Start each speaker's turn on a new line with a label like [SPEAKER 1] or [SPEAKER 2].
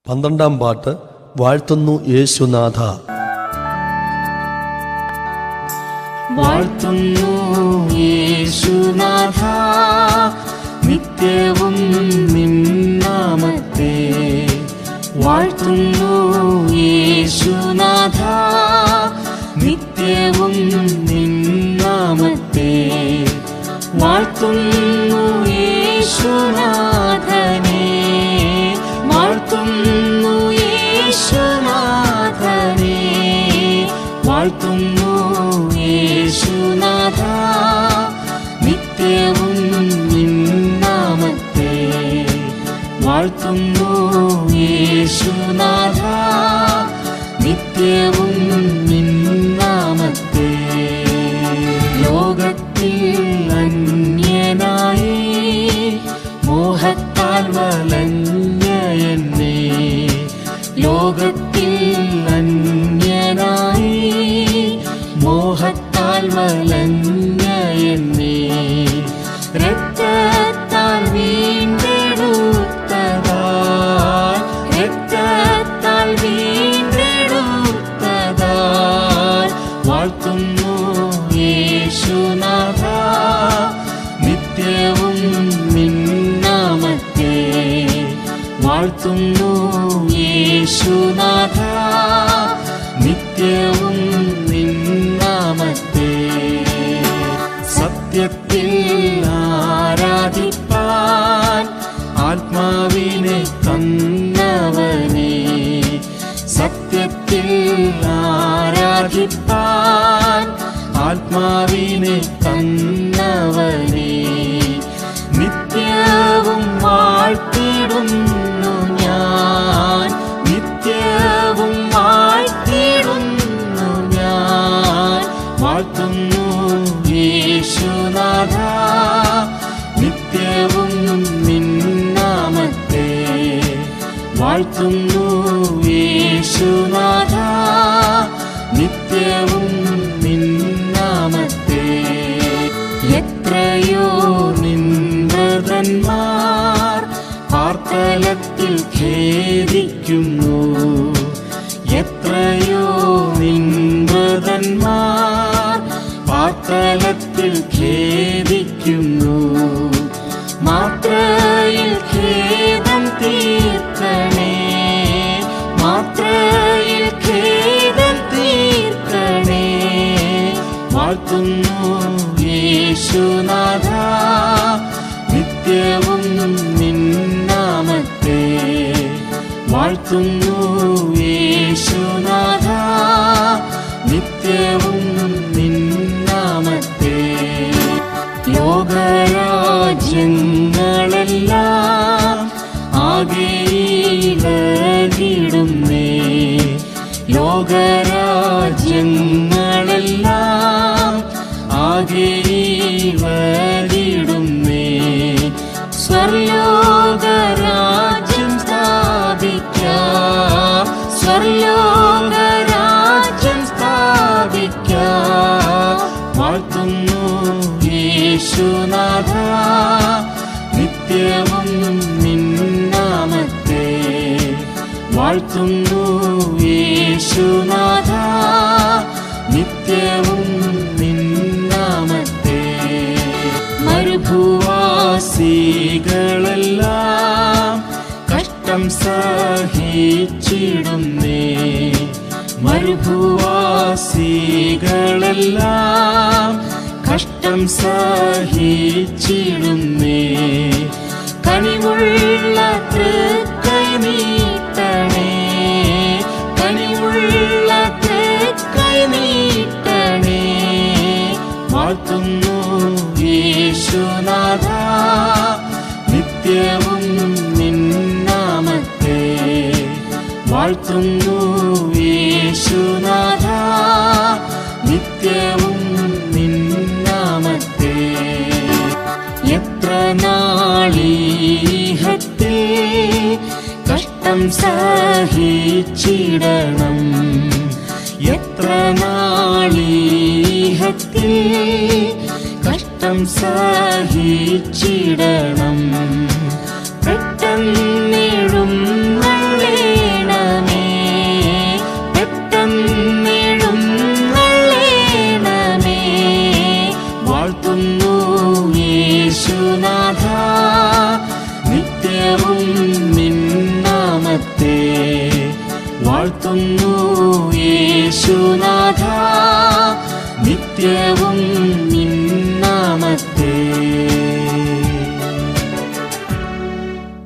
[SPEAKER 1] 12-ാം പാട്ട്. വാഴ്ത്തുന്നു യേശുനാഥ.
[SPEAKER 2] വാഴ്ത്തുന്നു യേശുനാഥ, നിത്യവും നിൻ നാമത്തെ. വാഴ്ത്തുന്നു യേശുനാഥ, നിത്യവും നിൻ നാമത്തെ. വാഴ്ത്തുന്നു യേശുനാഥനെ, വാഴ്ത്തുന്നു യേശുനാഥനെ. വാഴ്ത്തുന്നു യേശുനാഥ, നിത്യവും നിൻ നാമത്തെ. വാഴ്ത്തുന്നു യേശുനാഥ, നിത്യവും നിൻ നാമത്തെ. ലോകത്തിൽ അന്യനായി മോഹത്താൽ വലഞ്ഞ എന്നെ, ലോകത്തിൽ അന്യനായി മോഹത്താൽ വലഞ്ഞ എന്നെ, രക്തത്താൽ വീണ്ടെടുത്തതാൽ, രക്തത്താൽ വീണ്ടെടുത്തതാൽ. വാഴ്ത്തുന്നു യേശുനാഥ, നിത്യവും നിൻ നാമത്തെ. വാഴ്ത്തുന്നു യേശുനാഥ, നിത്യവും നിൻ നാമത്തെ. സത്യത്തിൽ ആരാധിപ്പാൻ ആത്മാവിനെ തന്നവനെ, സത്യത്തിൽ ആരാധിപ്പാൻ ആത്മാവിനെ തന്നവനെ, നിത്യവും വാഴ്ത്തിടുന്നു ഞാൻ, നിത്യവും വാഴ്ത്തിടുന്നു ഞാൻ. വാഴ്ത്തുന്നു യേശുനാഥ, നിത്യവും നിൻ നാമത്തെ. വാഴ്ത്തുന്നു യേശുനാഥ, നിത്യവും നിൻ നാമത്തെ. എത്രയോ നിന്ദന്മാർ പാർത്തലത്തിൽ ഖേദിക്കുന്നു, എത്രയോ നിന്ദന്മാർ പാർത്തലത്തിൽ ഖേദിക്കുന്നു. മാത്രയിൽ ഖേദം തീർക്കണേ, മാത്രയിൽ ഖേദം തീർക്കണേ. വാഴ്ത്തുന്നു യേശുനാഥ, നിത്യവും നിൻ നാമത്തെ. വാഴ്ത്തുന്നു യേശുനാഥ, നിത്യവും നിൻ നാമത്തെ. ലോകരാജ്യങ്ങളെല്ലാം ആകെയിലകിടുന്നേ, ലോകരാജ്യങ്ങളെല്ലാം ആകെയിലകിടുന്നേ. സ്വർലോകരാജ്യം സ്ഥാപിക്കാം, സ്വർലോകരാജ്യം സ്ഥാപിക്കാം. വാഴ്ത്തുന്നു യേശുനാഥ, നിത്യവും നിൻ നാമത്തെ. വാഴ്ത്തുന്നു യേശുനാഥ, നിത്യവും നിൻ നാമത്തെ. മരുഭൂവാസികളെല്ലാം കഷ്ടം സഹിച്ചിടുന്നേ, മരുഭൂവാസികളെല്ലാം കഷ്ടം സഹിച്ചിടുന്നേ. കനിവുള്ള തൃക്കൈ നീട്ടണേ, കനിവുള്ള തൃക്കൈ നീട്ടണേ. വാഴ്ത്തുന്നു യേശുനാഥ, നിത്യവും നിൻ നാമത്തെ. വാഴ്ത്തുന്നു യേശുനാഥ, നിത്യവും നിൻ നാമത്തെ. എത്ര നാളീഹത്തിൽ കഷ്ടം സഹിച്ചിടണം, എത്ര നാളീഹത്തിൽ കഷ്ടം സഹിച്ചിടണം. പെട്ടെന്നിടും നള്ളേ നിത്യവും